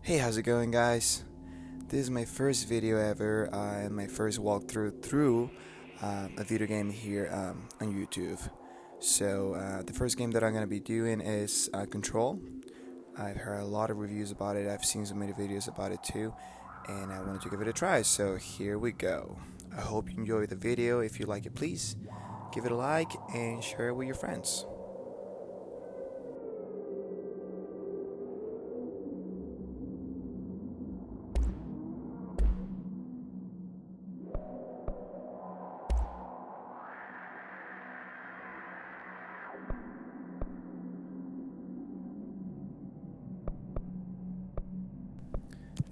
Hey, how's it going, guys? This is my first video ever and my first walkthrough through a video game here on YouTube. So the first game that I'm gonna be doing is Control. I've heard a lot of reviews about it. I've seen so many videos about it too, and I wanted to give it a try. So here we go. I hope you enjoy the video. If you like it, please give it a like and share it with your friends.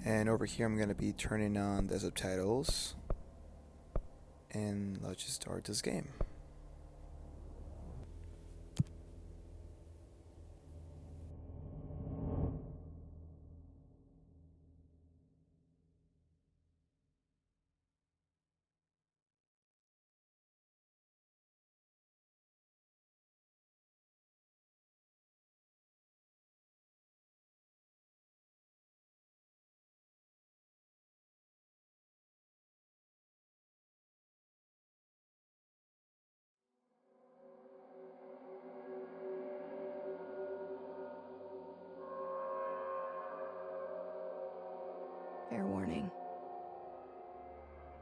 And over here, I'm gonna be turning on the subtitles, and let's just start this game. Fair warning.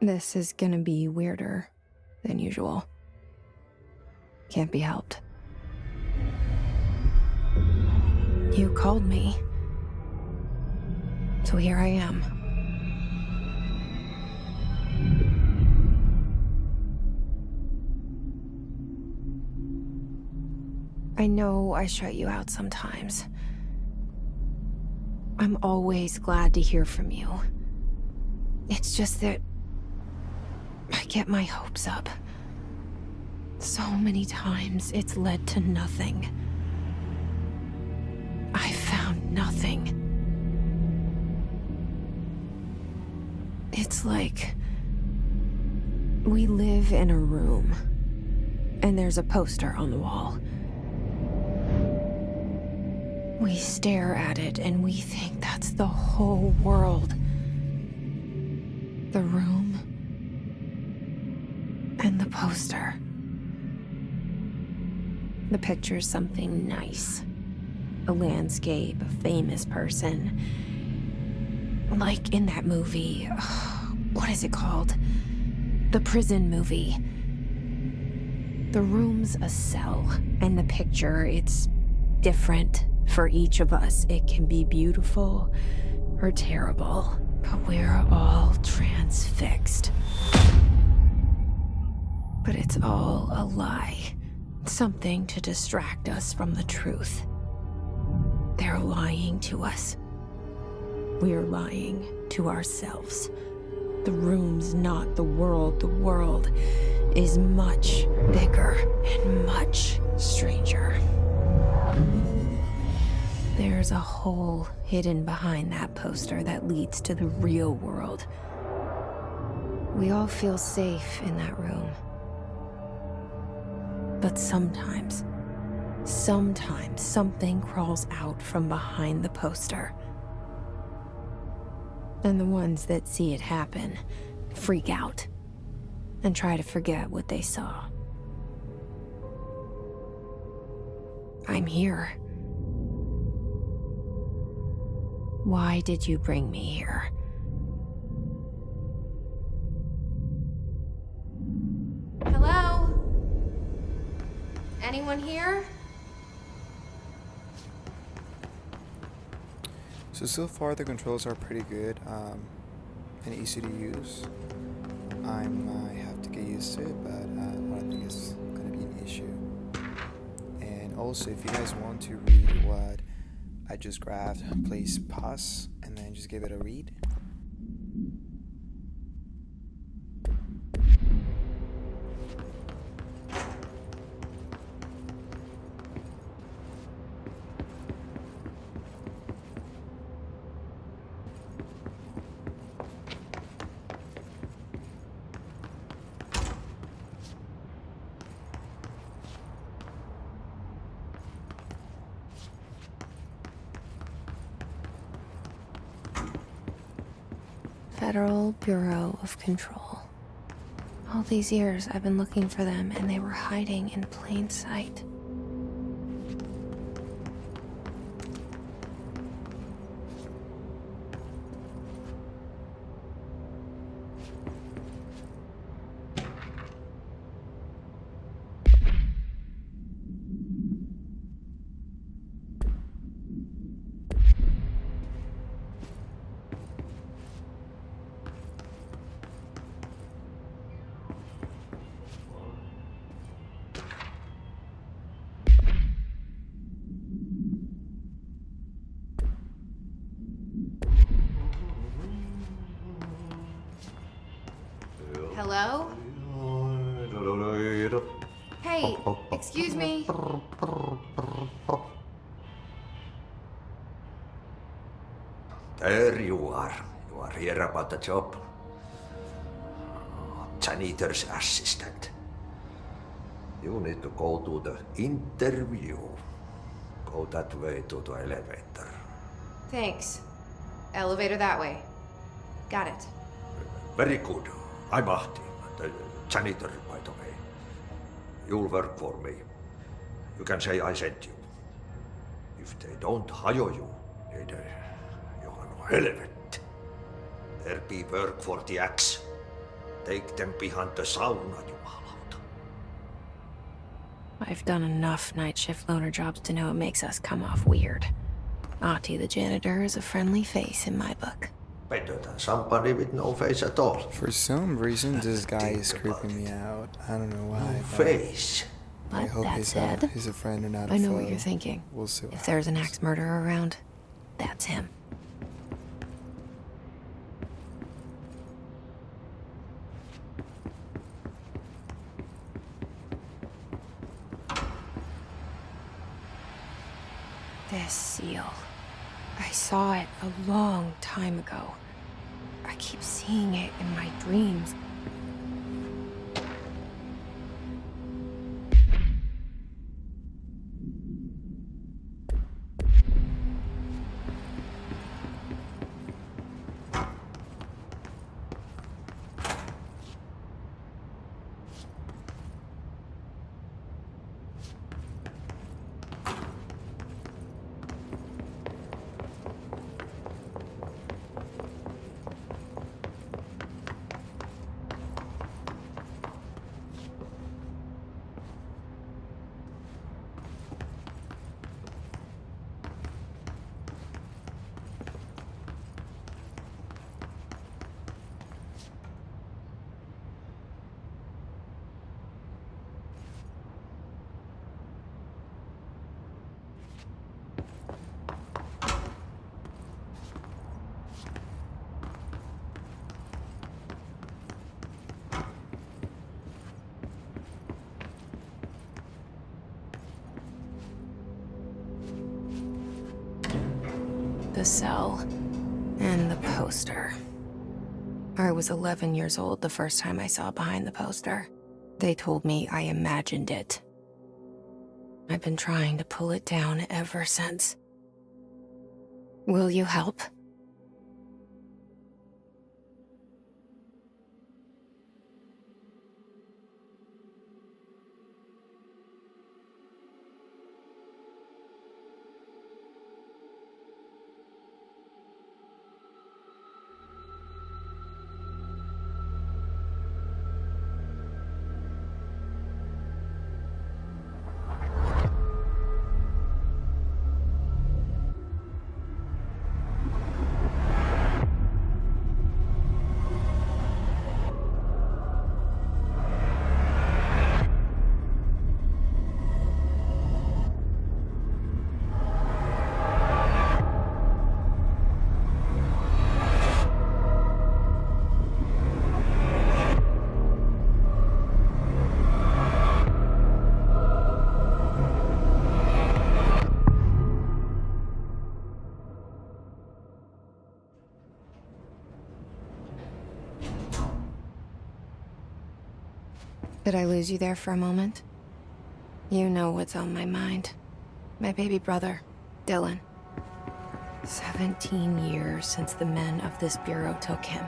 This is gonna be weirder than usual. Can't be helped. You called me. So here I am. I know I shut you out sometimes. I'm always glad to hear from you. It's just that I get my hopes up. So many times it's led to nothing. I found nothing. It's like we live in a room, and there's a poster on the wall. We stare at it and we think that's the whole world. The room and the poster. The picture's something nice. A landscape, a famous person. Like in that movie, what is it called? The prison movie. The room's a cell, and the picture, it's different for each of us. It can be beautiful or terrible, but we're all transfixed. But it's all a lie. Something to distract us from the truth. They're lying to us. We're lying to ourselves. The room's not the world. The world is much bigger and much stranger. There's a hole hidden behind that poster that leads to the real world. We all feel safe in that room. But sometimes something crawls out from behind the poster. And the ones that see it happen freak out and try to forget what they saw. I'm here. Why did you bring me here? Hello? Anyone here? So far the controls are pretty good and easy to use. I might have to get used to it, but I don't think it's gonna be an issue. And also, if you guys want to read what I just grabbed, please pause and then just give it a read. Federal Bureau of Control. All these years I've been looking for them, and they were hiding in plain sight. Hello? Hey, excuse me? There you are. You are here about the job. Janitor's assistant. You need to go to the interview. Go that way to the elevator. Thanks. Elevator that way. Got it. Very good. I'm Ahti, the janitor, by the way. You'll work for me. You can say I sent you. If they don't hire you, niin johan on helvet. There be work for the axe. Take them behind the sauna, jumalauta. I've done enough night shift loner jobs to know it makes us come off weird. Ahti the janitor is a friendly face in my book. Better than somebody with no face at all. For some reason, this guy is creeping me out. I don't know why. No but face. I But hope that said, he's a friend and not a I know foe. what you're thinking. We'll see what If there's an happens. axe murderer around, that's him. This seal. I saw it a long time ago. I keep seeing it in my dreams. The cell and the poster. I was 11 years old the first time I saw behind the poster. They told me I imagined it. I've been trying to pull it down ever since. Will you help? Did I lose you there for a moment? You know what's on my mind. My baby brother, Dylan. 17 years since the men of this bureau took him.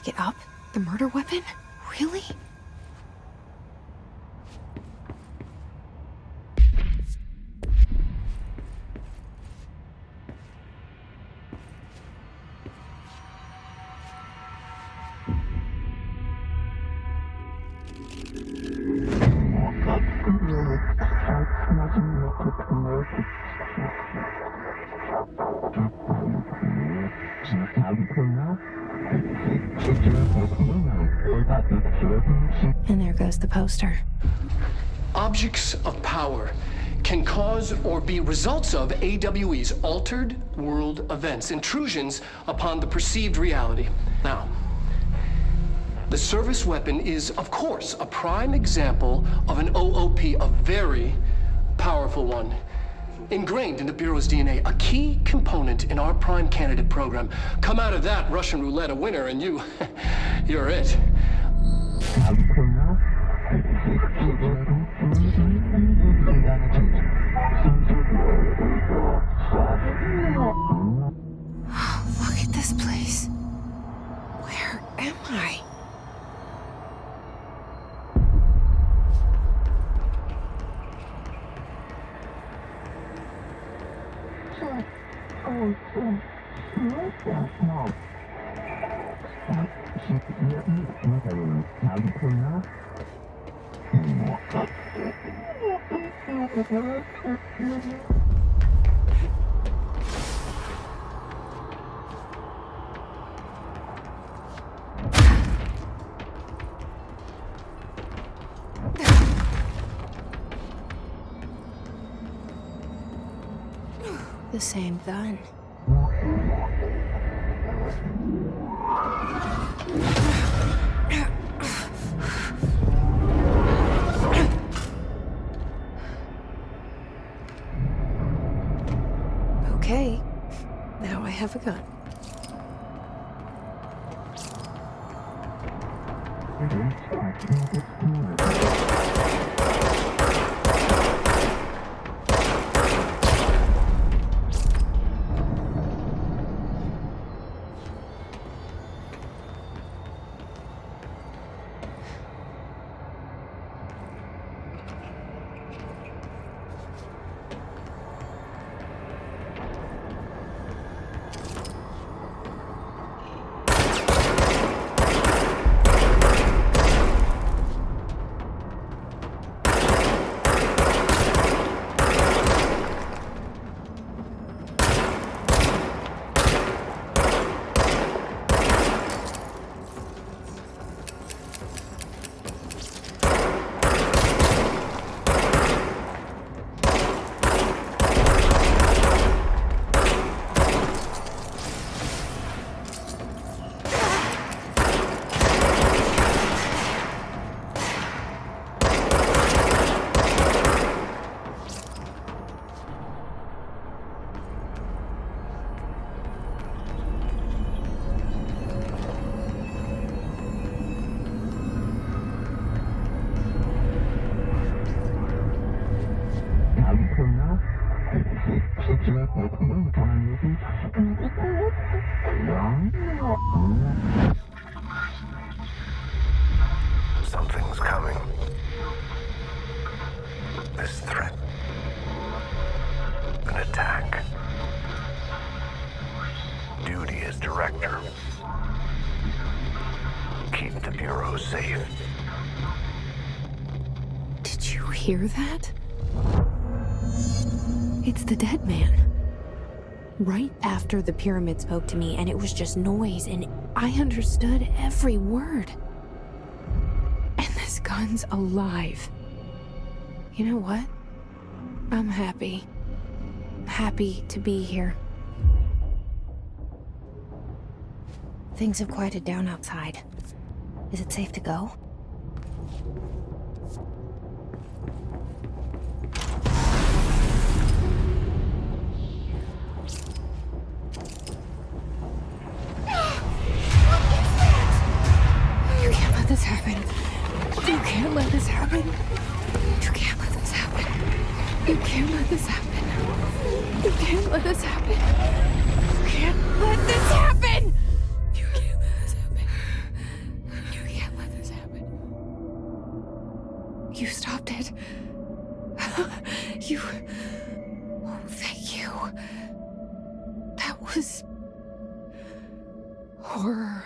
pick it up? The murder weapon? Really? And there goes the poster. Objects of power can cause or be results of AWE's altered world events, intrusions upon the perceived reality. Now, the service weapon is, of course, a prime example of an OOP, a very powerful one. Ingrained in the Bureau's DNA, a key component in our prime candidate program. Come out of that Russian roulette a winner and you're it. Look at this place. Where am I? The same gun. Okay, now I have a gun. Something's coming. This threat. An attack. Duty as director. Keep the Bureau safe. Did you hear that? It's the dead man. Right after the pyramid spoke to me, and it was just noise, and I understood every word. And this gun's alive. You know what? I'm happy. Happy to be here. Things have quieted down outside. Is it safe to go? You can't let this happen. You can't let this happen. You can't let this happen. You can't let this happen. You can't let this happen. You can't let this happen. You can't let this happen. Horror.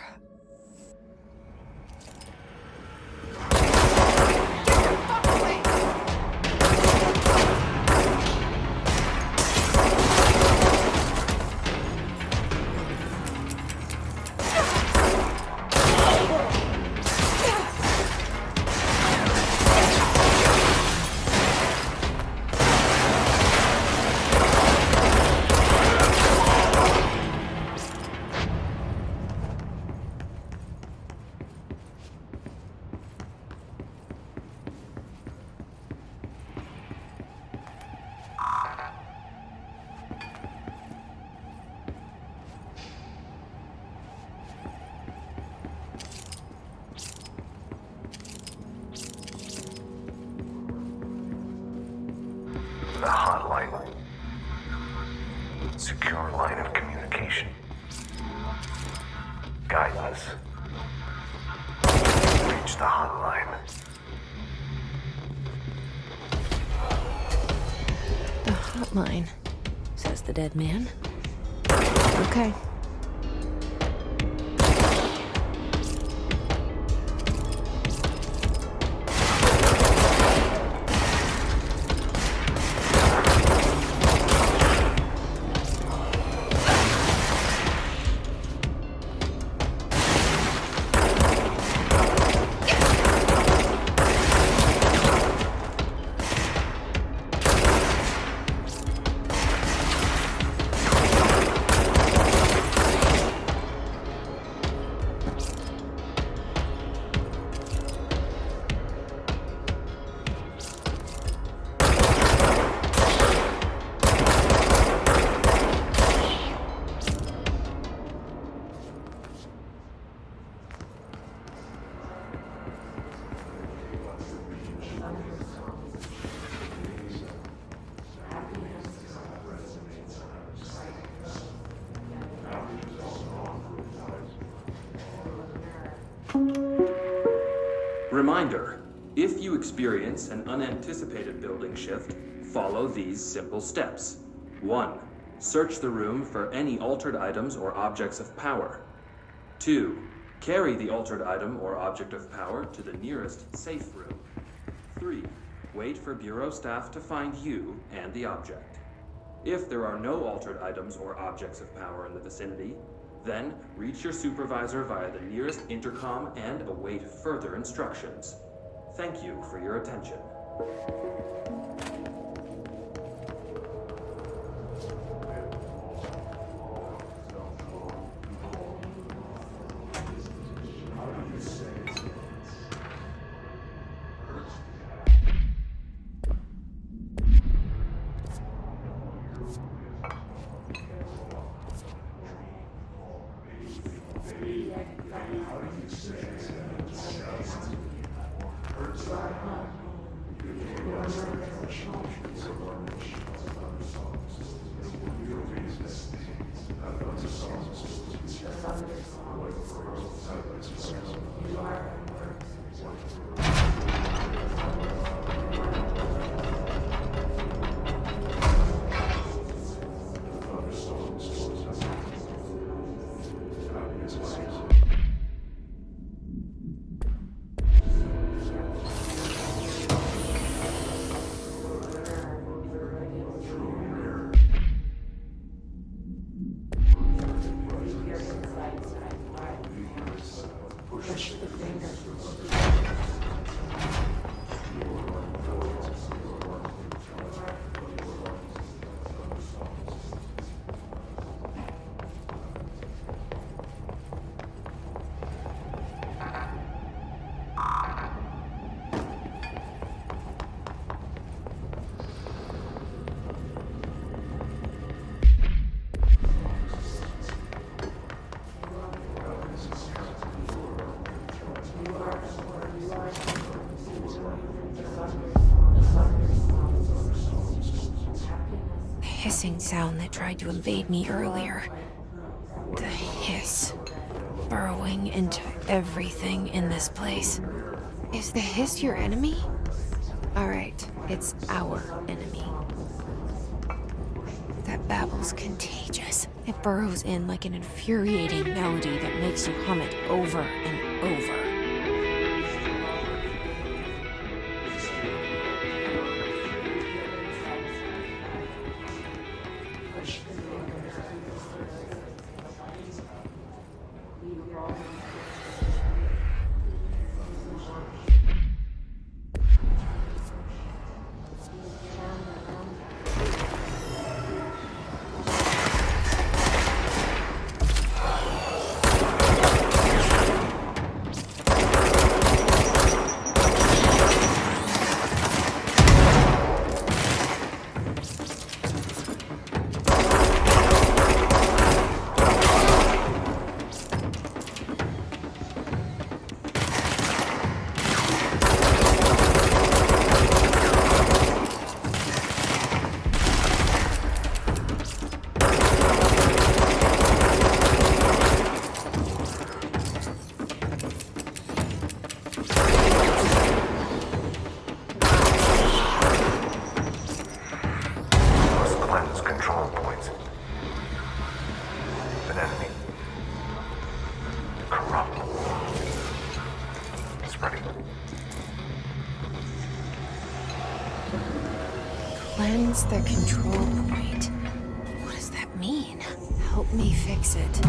The hotline. Secure line of communication. Guidance. Reach the hotline. The hotline, says the dead man. Okay. Reminder, if you experience an unanticipated building shift, follow these simple steps. 1. Search the room for any altered items or objects of power. 2. Carry the altered item or object of power to the nearest safe room. 3. Wait for Bureau staff to find you and the object. If there are no altered items or objects of power in the vicinity, then reach your supervisor via the nearest intercom and await further instructions. Thank you for your attention. Hissing sound that tried to invade me earlier. The hiss. Burrowing into everything in this place. Is the hiss your enemy? Alright, it's our enemy. That babble's contagious. It burrows in like an infuriating melody that makes you hum it over and over. Must cleanse control points. An enemy. Corrupt. Spreading. Cleanse the control point. What does that mean? Help me fix it.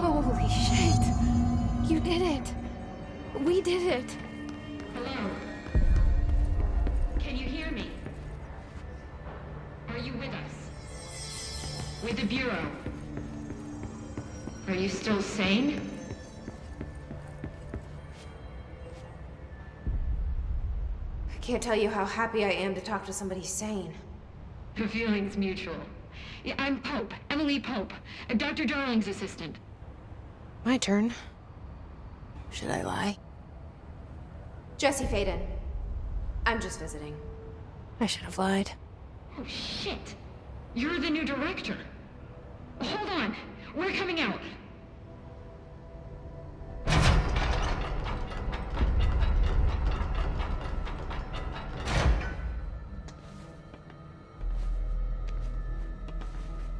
Holy shit. You did it. We did it. Hello? Can you hear me? Are you with us? With the Bureau? Are you still sane? I can't tell you how happy I am to talk to somebody sane. The feeling's mutual. Yeah, I'm Pope, Emily Pope, Dr. Darling's assistant. My turn. Should I lie? Jesse Faden. I'm just visiting. I should have lied. Oh, shit. You're the new director. Hold on. We're coming out.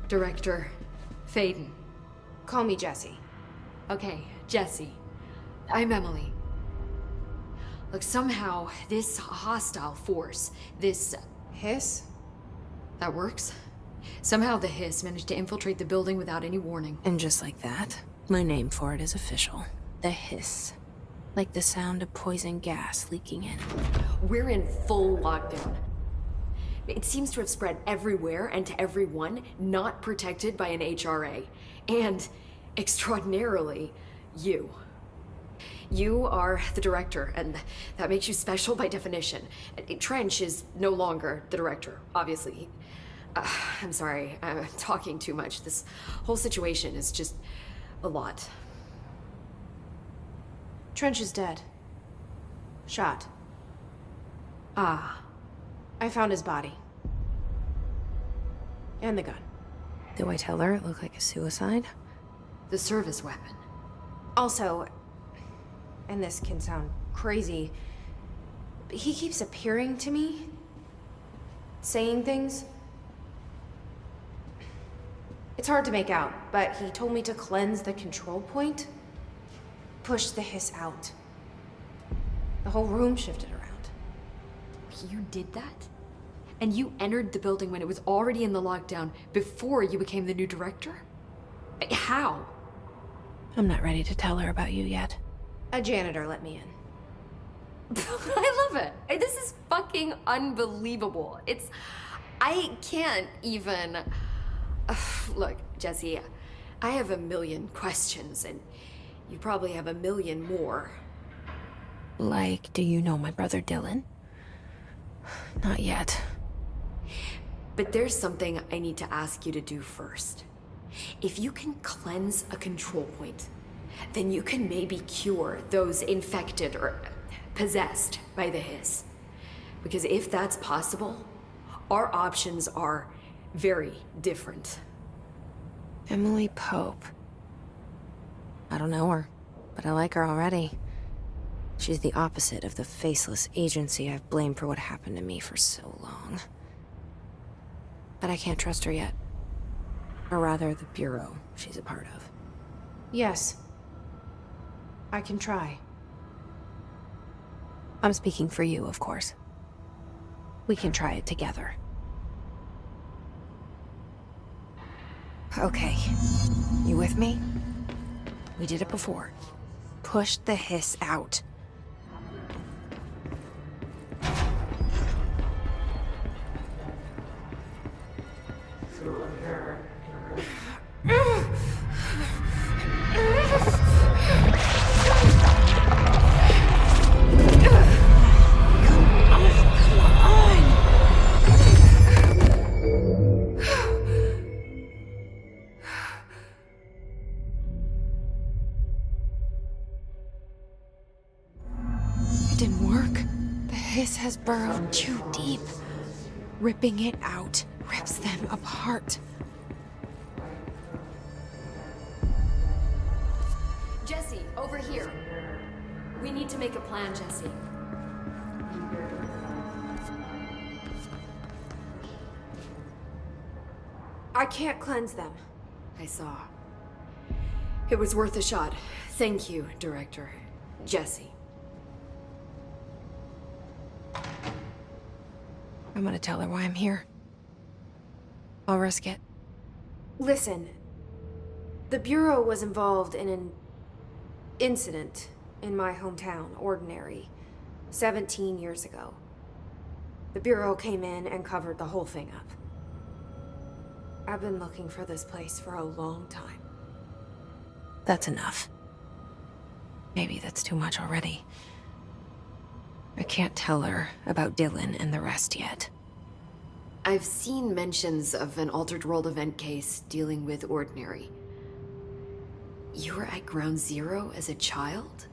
Director Faden. Call me Jesse. Okay, Jesse. I'm Emily. Look, somehow this hostile force, this... Hiss? that works? Somehow the hiss managed to infiltrate the building without any warning. And just like that, my name for it is official. The hiss. Like the sound of poison gas leaking in. We're in full lockdown. It seems to have spread everywhere and to everyone not protected by an HRA. And, extraordinarily, you. You are the director, and that makes you special by definition. Trench is no longer the director, obviously. I'm sorry, I'm talking too much. This whole situation is just a lot. Trench is dead. Shot. Ah. I found his body. And the gun. Do I tell her it looked like a suicide? The service weapon. Also, and this can sound crazy, but he keeps appearing to me. Saying things. It's hard to make out, but he told me to cleanse the control point. Push the hiss out. The whole room shifted around. You did that? And you entered the building when it was already in the lockdown before you became the new director? How? I'm not ready to tell her about you yet. A janitor let me in. I love it. This is fucking unbelievable. I can't even... Look, Jesse, I have a million questions, and you probably have a million more. Like, do you know my brother Dylan? Not yet. But there's something I need to ask you to do first. If you can cleanse a control point, then you can maybe cure those infected or possessed by the hiss. Because if that's possible, Our options are very different. Emily Pope. I don't know her, but I like her already. She's the opposite of the faceless agency I've blamed for what happened to me for so long. But I can't trust her yet. Or rather, the Bureau she's a part of. Yes. I can try. I'm speaking for you, of course. We can try it together. Okay. You with me? We did it before. Push the hiss out. It didn't work. The hiss has burrowed too deep. Ripping it out rips them apart. Jesse, over here. We need to make a plan, Jesse. I can't cleanse them. I saw. It was worth a shot. Thank you, Director. Jesse. I'm gonna tell her why I'm here. I'll risk it. Listen. The Bureau was involved in an incident in my hometown, Ordinary, 17 years ago. The Bureau came in and covered the whole thing up. I've been looking for this place for a long time. That's enough. Maybe that's too much already. I can't tell her about Dylan and the rest yet. I've seen mentions of an Altered World event case dealing with Ordinary. You were at Ground Zero as a child?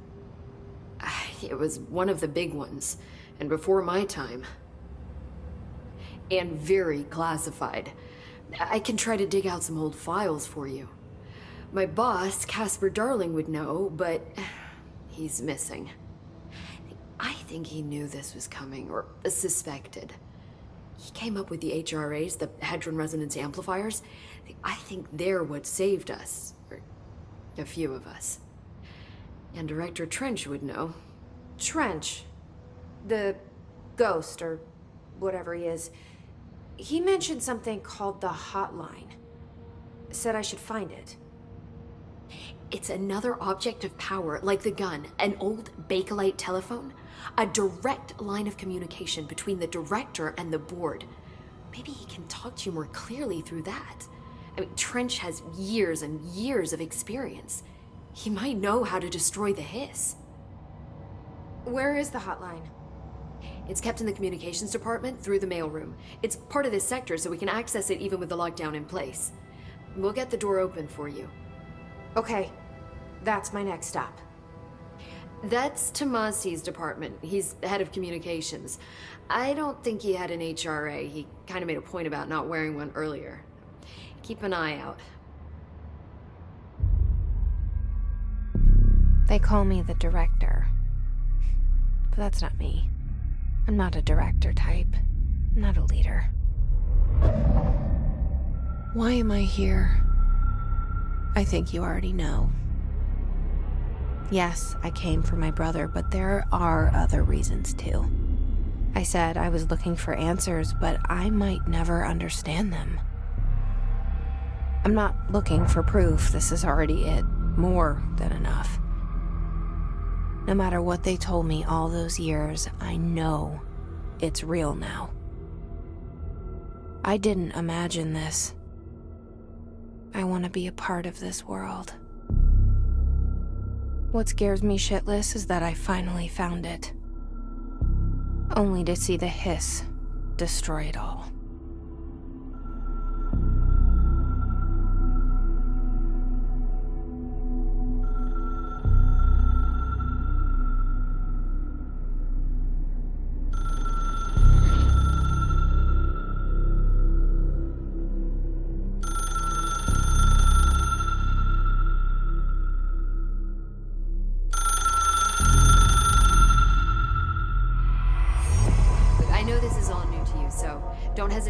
It was one of the big ones, and before my time. And very classified. I can try to dig out some old files for you. My boss, Casper Darling, would know, but he's missing. I think he knew this was coming, or suspected. He came up with the HRAs, the Hadron Resonance Amplifiers. I think they're what saved us. Or a few of us. And Director Trench would know. Trench. The ghost, or whatever he is. He mentioned something called the Hotline. Said I should find it. It's another object of power, like the gun, an old Bakelite telephone. A direct line of communication between the director and the board. Maybe he can talk to you more clearly through that. I mean, Trench has years and years of experience. He might know how to destroy the hiss. Where is the hotline? It's kept in the communications department through the mailroom. It's part of this sector, so we can access it even with the lockdown in place. We'll get the door open for you. Okay, that's my next stop. That's Tomasi's department. He's head of communications. I don't think he had an HRA. He kind of made a point about not wearing one earlier. Keep an eye out. They call me the director. But that's not me. I'm not a director type. I'm not a leader. Why am I here? I think you already know. Yes, I came for my brother, but there are other reasons too. I said I was looking for answers, but I might never understand them. I'm not looking for proof. This is already it. More than enough. No matter what they told me all those years, I know it's real now. I didn't imagine this. I want to be a part of this world. What scares me shitless is that I finally found it. Only to see the hiss destroy it all.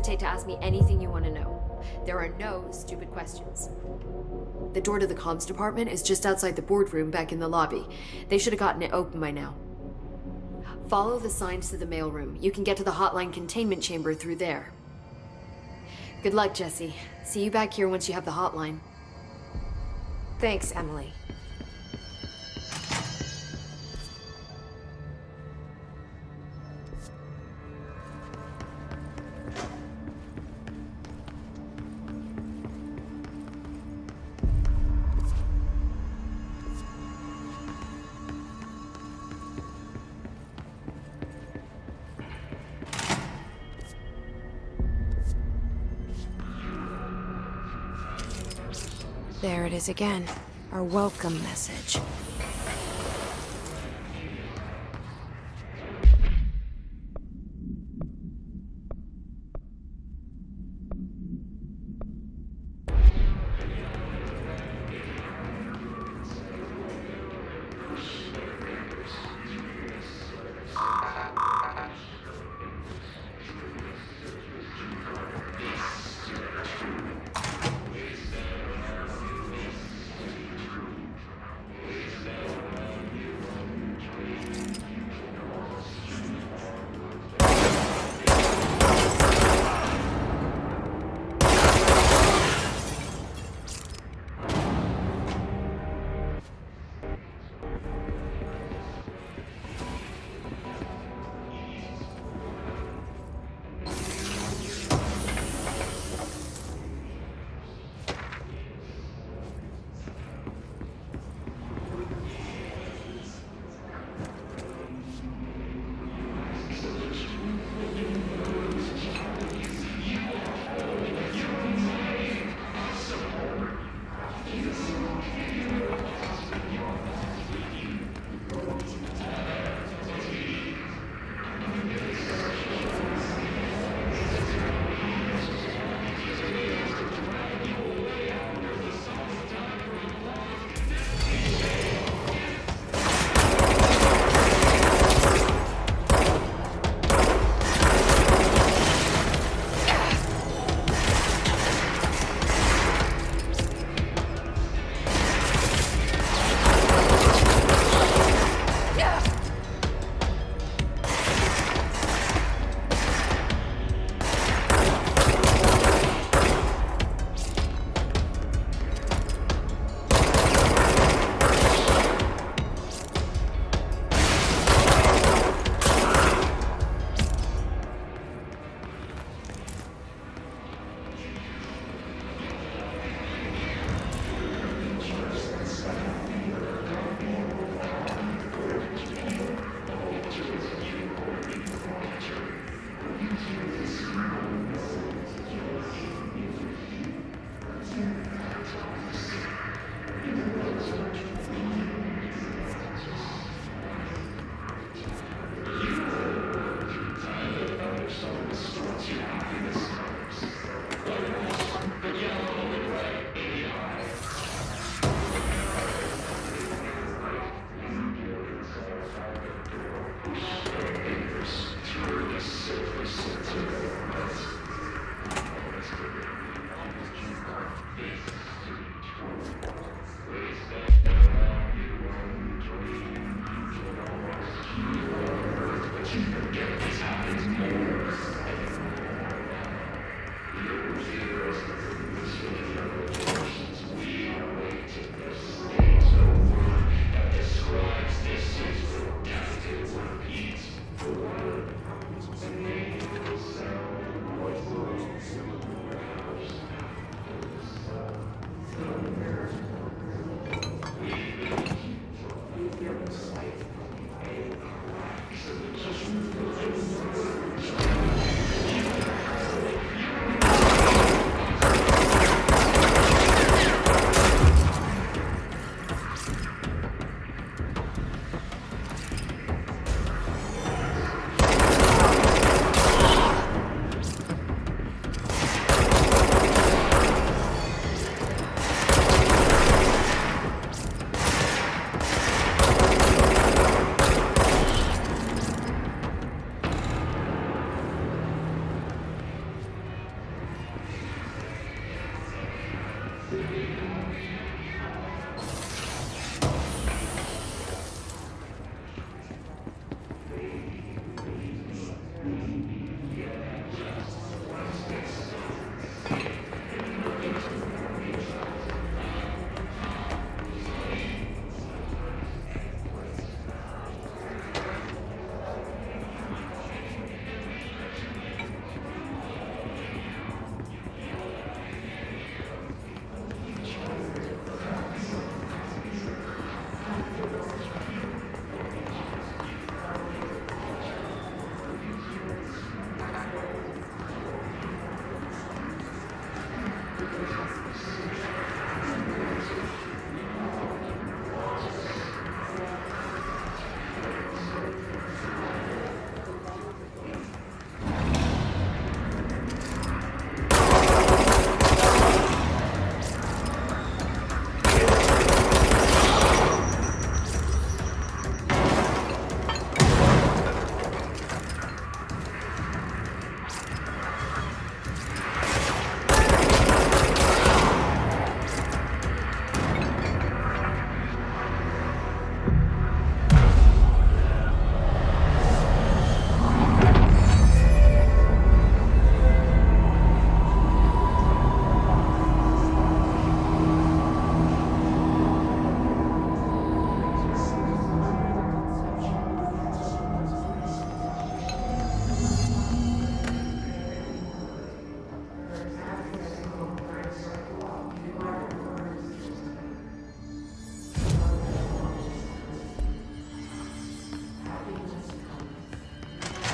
hesitate to ask me anything you want to know. There are no stupid questions. The door to the comms department is just outside the boardroom back in the lobby. They should have gotten it open by now. Follow the signs to the mailroom. You can get to the hotline containment chamber through there. Good luck, Jesse. See you back here once you have the hotline. Thanks, Emily. There it is again. Our welcome message.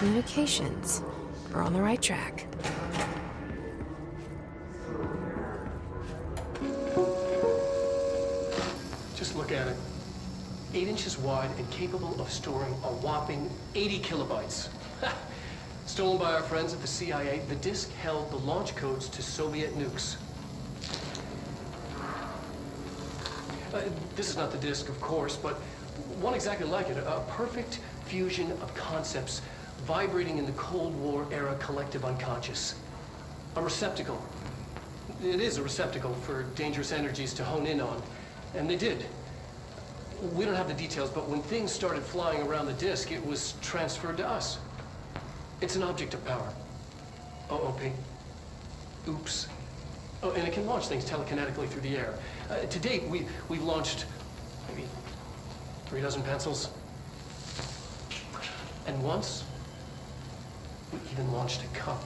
Communications. We're on the right track. Just look at it. 8 inches wide and capable of storing a whopping 80 kilobytes. Stolen by our friends at the CIA, the disk held the launch codes to Soviet nukes. This is not the disk, of course, but one exactly like it. A perfect fusion of concepts vibrating in the Cold War era collective unconscious. A receptacle. It is a receptacle for dangerous energies to hone in on. And they did. We don't have the details, but when things started flying around the disk, it was transferred to us. It's an object of power. OOP. Oops. Oh, and it can launch things telekinetically through the air. To date, we've launched maybe 3 dozen pencils. And once, we even launched a cup.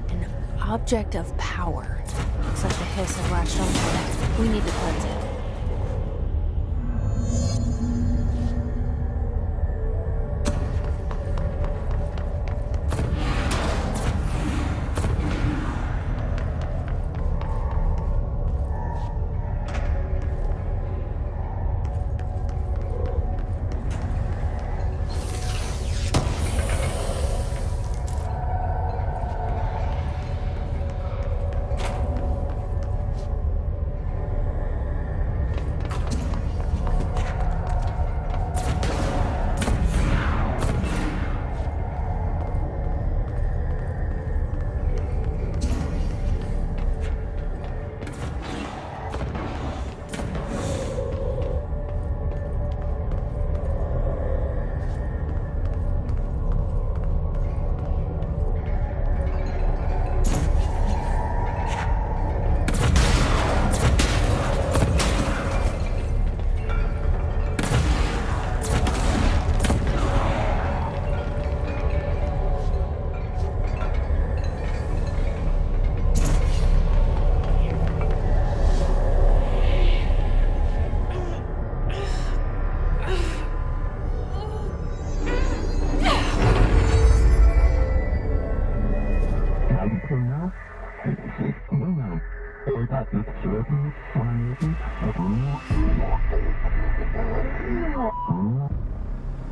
An object of power. Looks like the hiss has latched onto it. We need to cleanse it.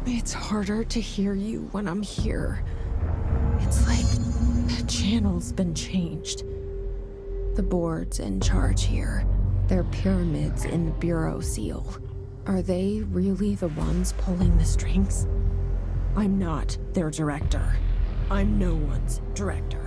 It's harder to hear you when I'm here. It's like the channel's been changed. The board's in charge here. They're pyramids in the Bureau seal. Are they really the ones pulling the strings? I'm not their director. I'm no one's director.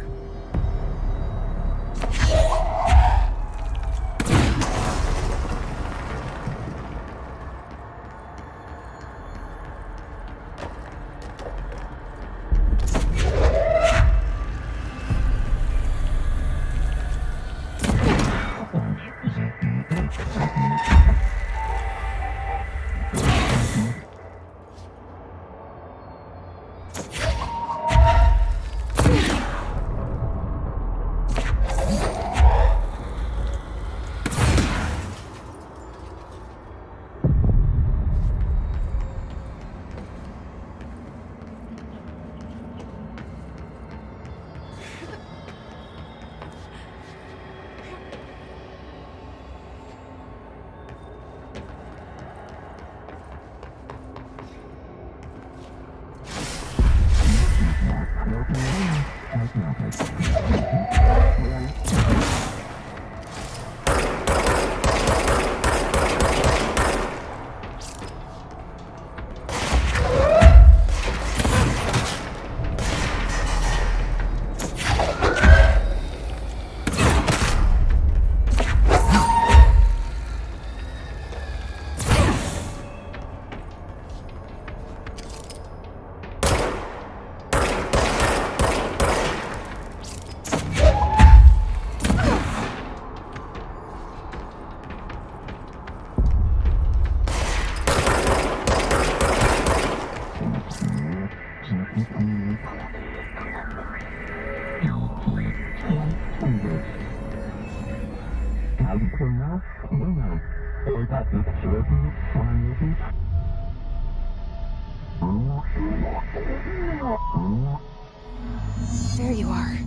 There you are.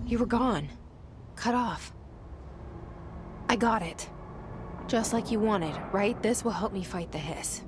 You were gone. Cut off. I got it. Just like you wanted, right? This will help me fight the hiss.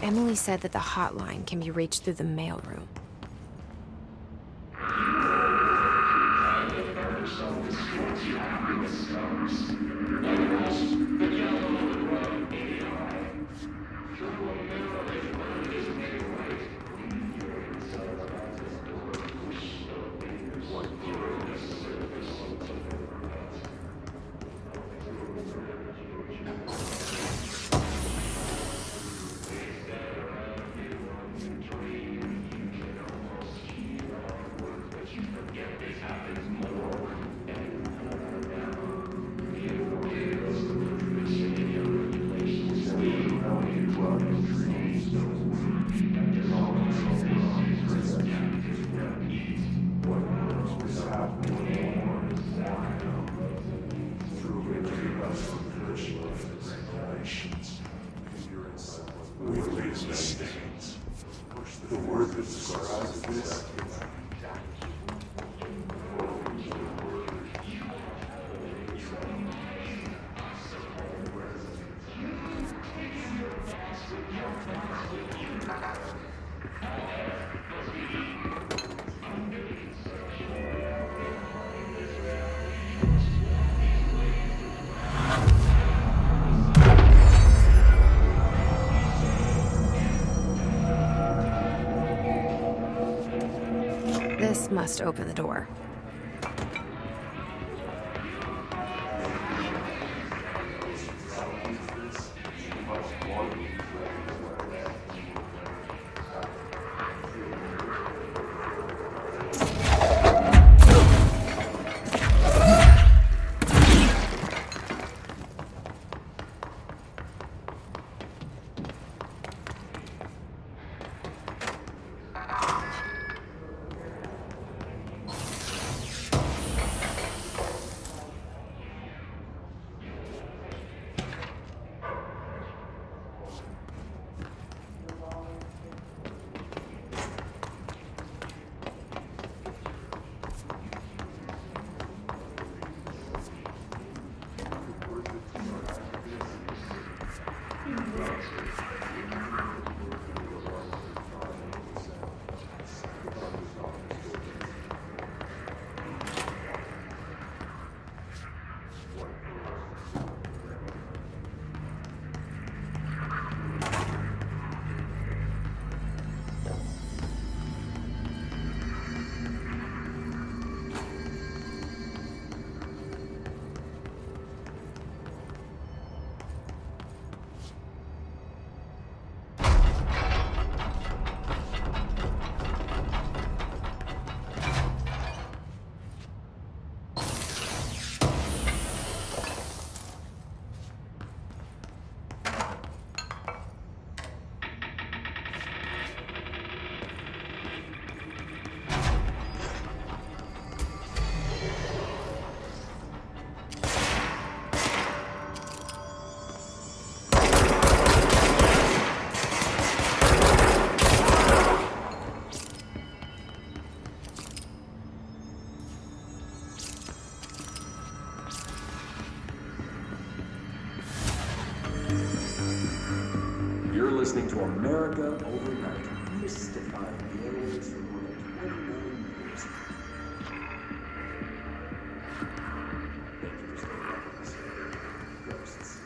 Emily said that the hotline can be reached through the mailroom. This must open the door. You're listening to America Overnight, mystifying aliens for more than 29 years. Thank you for staying with us. Ghosts.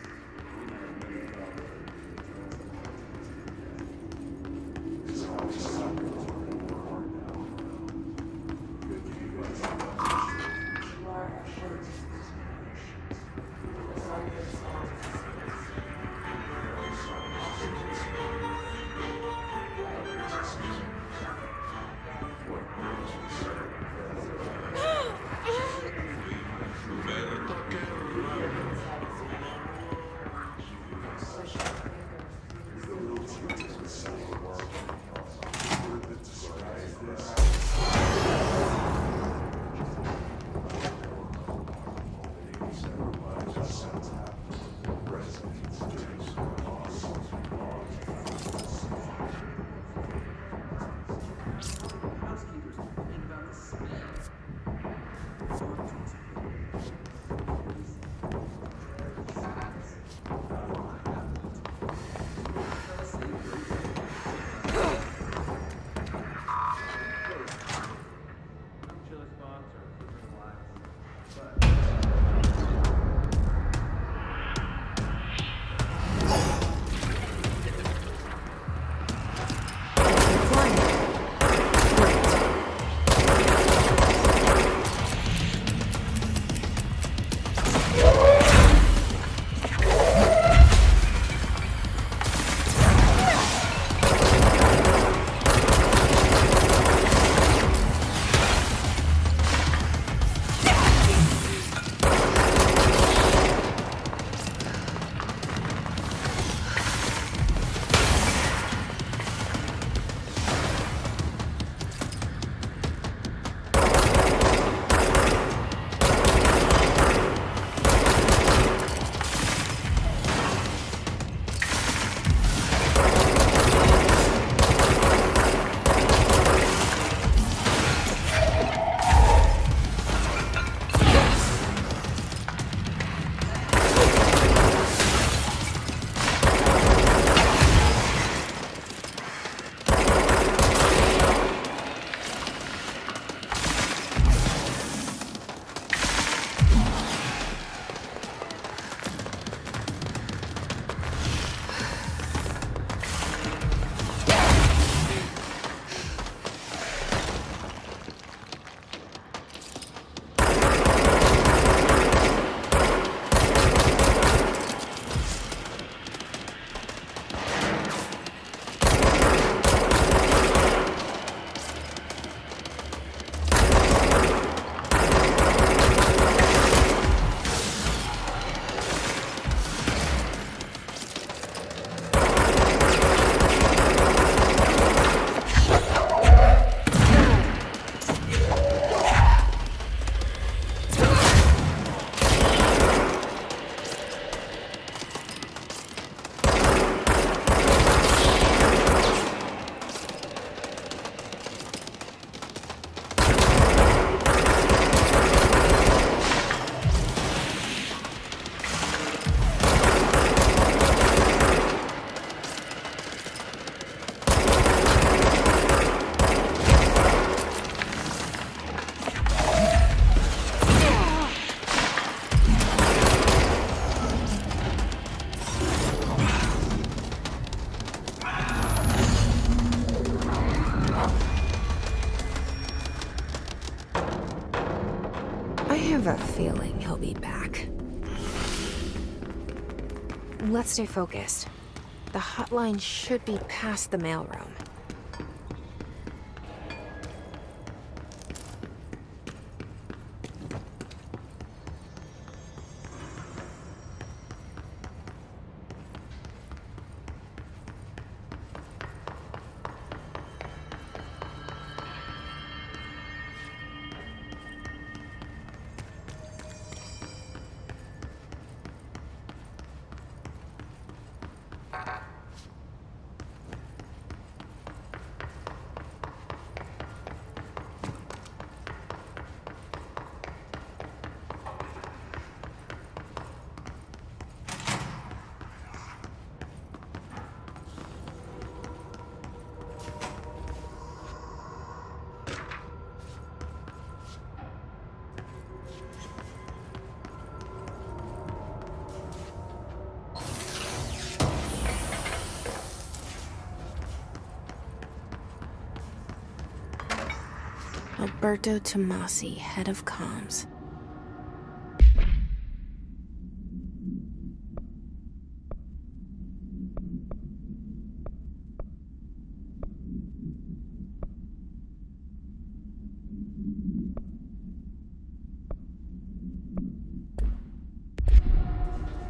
have a feeling he'll be back. Let's stay focused. The hotline should be past the mailroom. Alberto Tomasi, head of comms.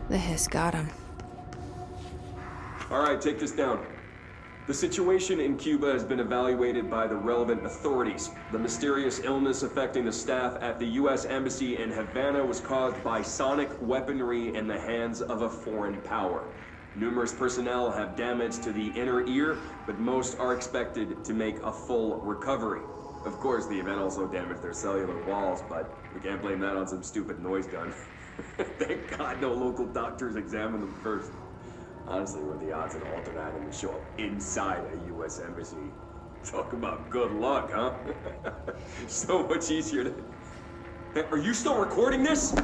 The hiss got him. All right, take this down. The situation in Cuba has been evaluated by the relevant authorities. The mysterious illness affecting the staff at the U.S. Embassy in Havana was caused by sonic weaponry in the hands of a foreign power. Numerous personnel have damage to the inner ear, but most are expected to make a full recovery. Of course, the event also damaged their cellular walls, but we can't blame that on some stupid noise gun. Thank God no local doctors examined them first. Honestly, what are the odds an alternate item would show up inside a U.S. embassy? Talk about good luck, huh? So much easier to... Hey, are you still recording this? The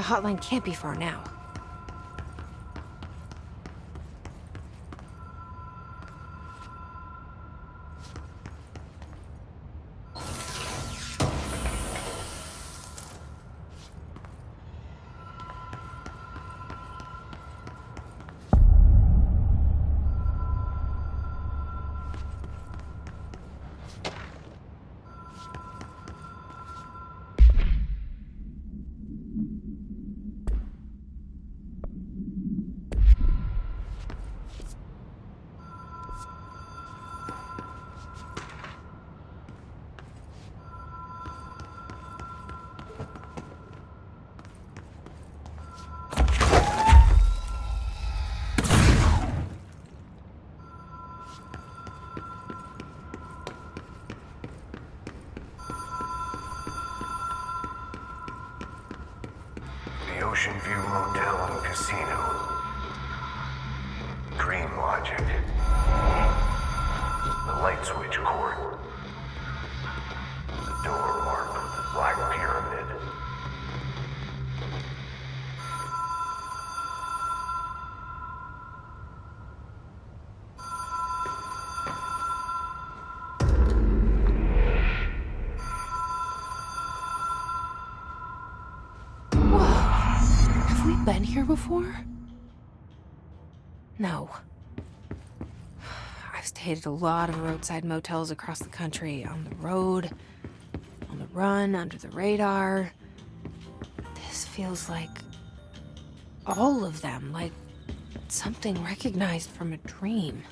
hotline can't be far now. The Ocean View Motel and Casino. Dream Logic. The light switch court. The door marked with the Black Pyramid. Have we been here before? No. I've stayed at a lot of roadside motels across the country, on the road, on the run, under the radar. This feels like all of them, like something recognized from a dream.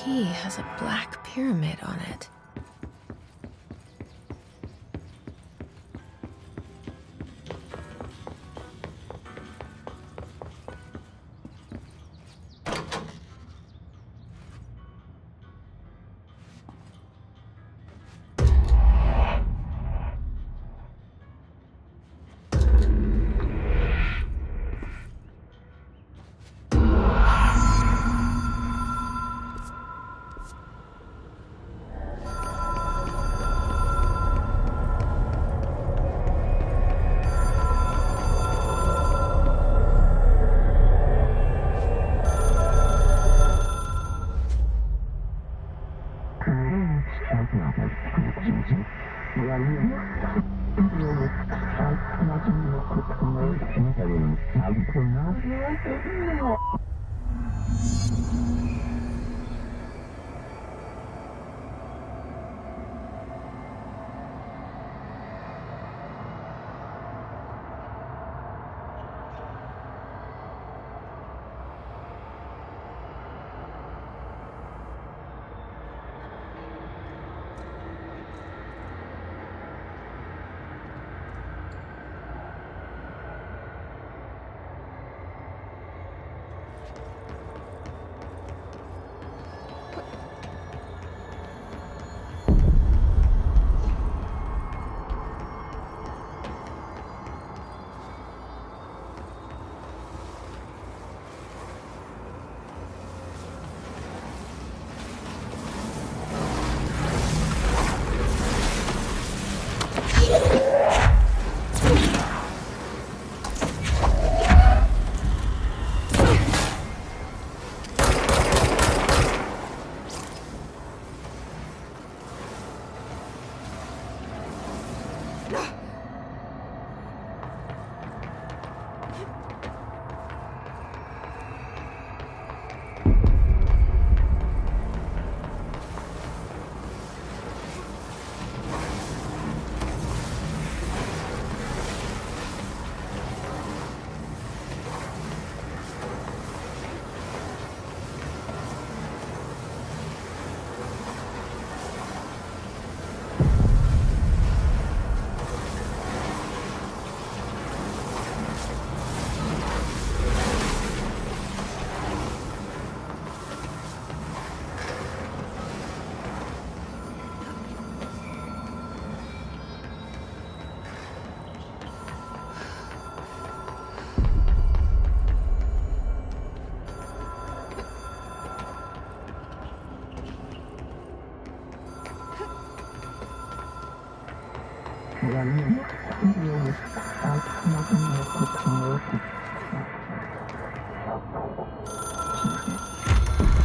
key has a black pyramid on it.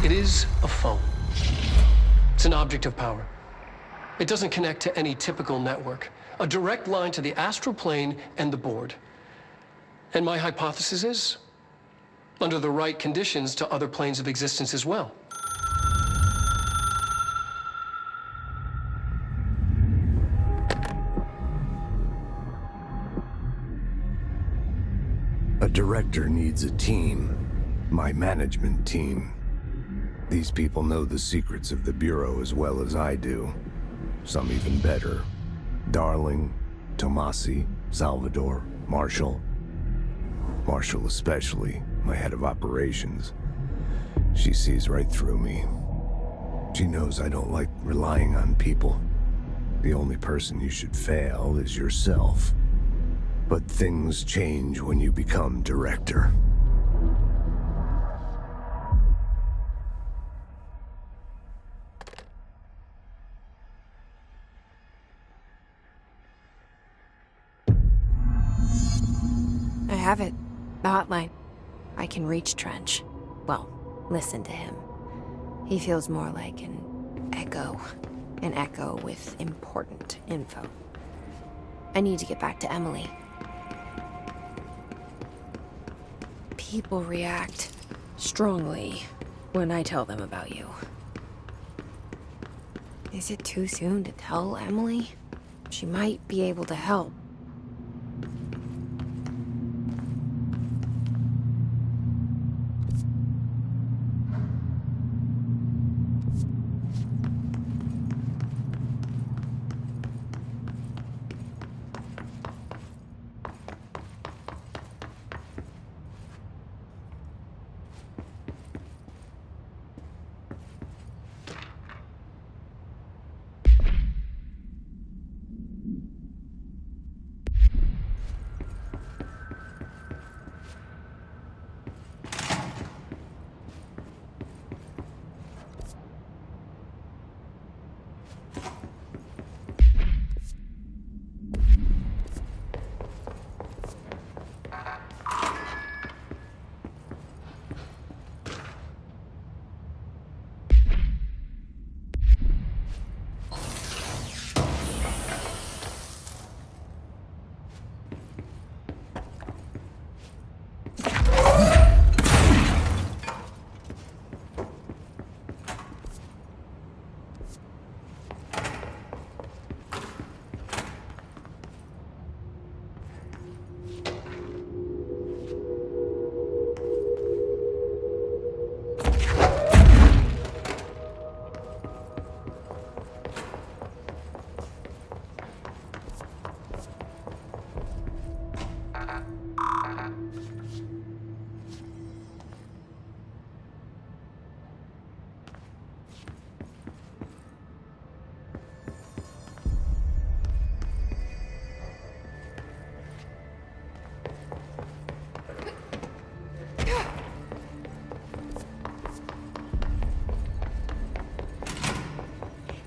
It is a phone. It's an object of power. It doesn't connect to any typical network. A direct line to the astral plane and the board. And my hypothesis is, under the right conditions, to other planes of existence as well. A director needs a team. My management team. These people know the secrets of the Bureau as well as I do. Some even better. Darling, Tomasi, Salvador, Marshall. Marshall especially, my head of operations. She sees right through me. She knows I don't like relying on people. The only person you should fail is yourself. But things change when you become director. I have it. The hotline. I can reach Trench. Well, listen to him. He feels more like an echo. An echo with important info. I need to get back to Emily. People react strongly when I tell them about you. Is it too soon to tell Emily? She might be able to help.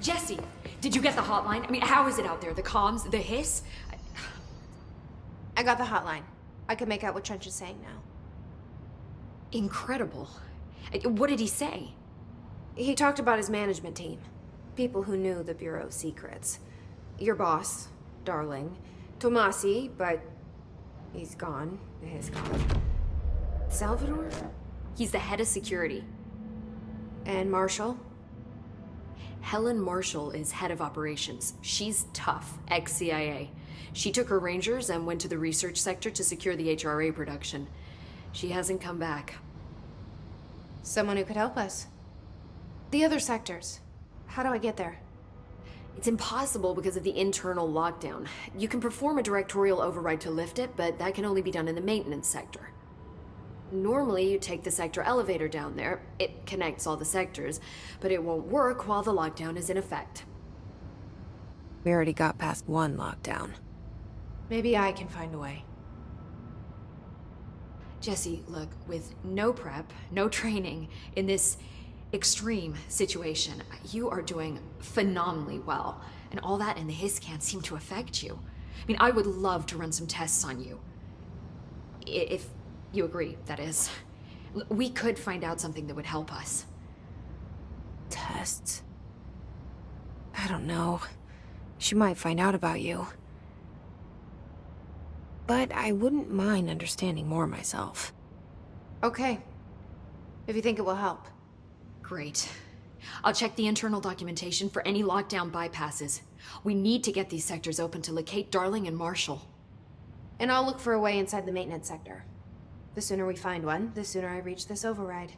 Jesse, did you get the hotline? I mean, how is it out there? The comms, the hiss? I got the hotline. I can make out what Trench is saying now. Incredible. What did he say? He talked about his management team. People who knew the Bureau's secrets. Your boss, Darling. Tomasi, but he's gone. He's gone. Salvador? He's the head of security. And Marshall? Helen Marshall is head of operations. She's tough, ex-CIA. She took her Rangers and went to the research sector to secure the HRA production. She hasn't come back. Someone who could help us. The other sectors. How do I get there? It's impossible because of the internal lockdown. You can perform a directorial override to lift it, but that can only be done in the maintenance sector. Normally, you take the sector elevator down there. It connects all the sectors, but it won't work while the lockdown is in effect. We already got past one lockdown. Maybe I can find a way. Jesse, look, with no prep, no training, in this extreme situation, you are doing phenomenally well. And all that and the hiss can't seem to affect you. I mean, I would love to run some tests on you. If you agree, that is. We could find out something that would help us. Tests? I don't know. She might find out about you. But I wouldn't mind understanding more myself. Okay. If you think it will help. Great. I'll check the internal documentation for any lockdown bypasses. We need to get these sectors open to locate Darling and Marshall. And I'll look for a way inside the maintenance sector. The sooner we find one, the sooner I reach this override.